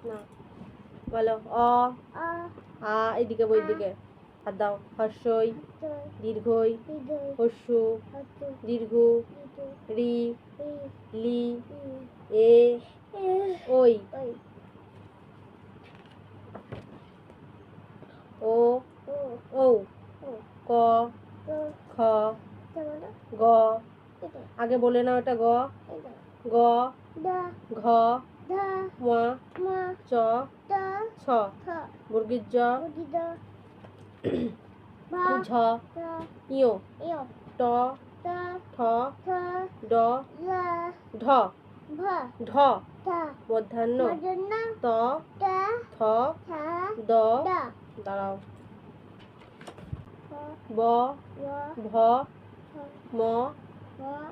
না বলো অ আ এদিকে বই দিকে হাত দাও হর্ষই দীর্ঘই হর্ষু দীর্ঘ রি লি এ ওই ও ও ক খ গ আগে বলে নাও এটা গ গ ঘ ম চ ছ বর্গীর জ ঝ ইয় ট ঠ ড ঢ ঢ মধ্যাহ্ন ত থ দ দাঁড়াও ব ভ ম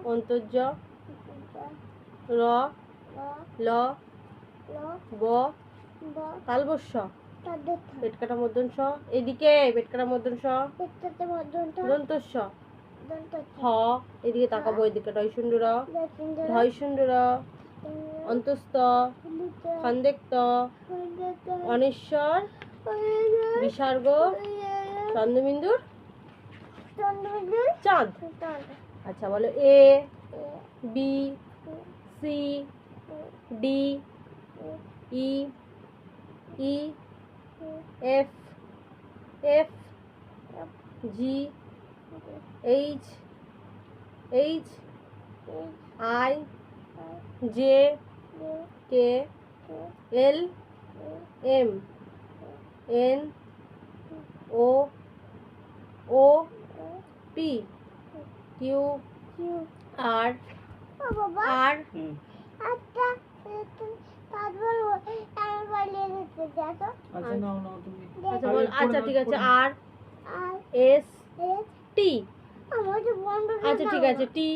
অন্তর্য র ল ব তালবস্য পেট কাটা মধ্যম স এদিকে পেট কাটা মধ্যম স দন্তস্য হ এদিকে তাকাবো এদিকে ঢয় শূন্য র ঢয় শূন্য র অন্তস্থ খন্দেক্ত অনিশ্বর বিসর্গ চন্দ্রবিন্দুর চাঁদ আচ্ছা বলো A B C D E E F F G H H I J K L M N O O P Q R R আচ্ছা ঠিক আছে আর এস টি আচ্ছা ঠিক আছে টি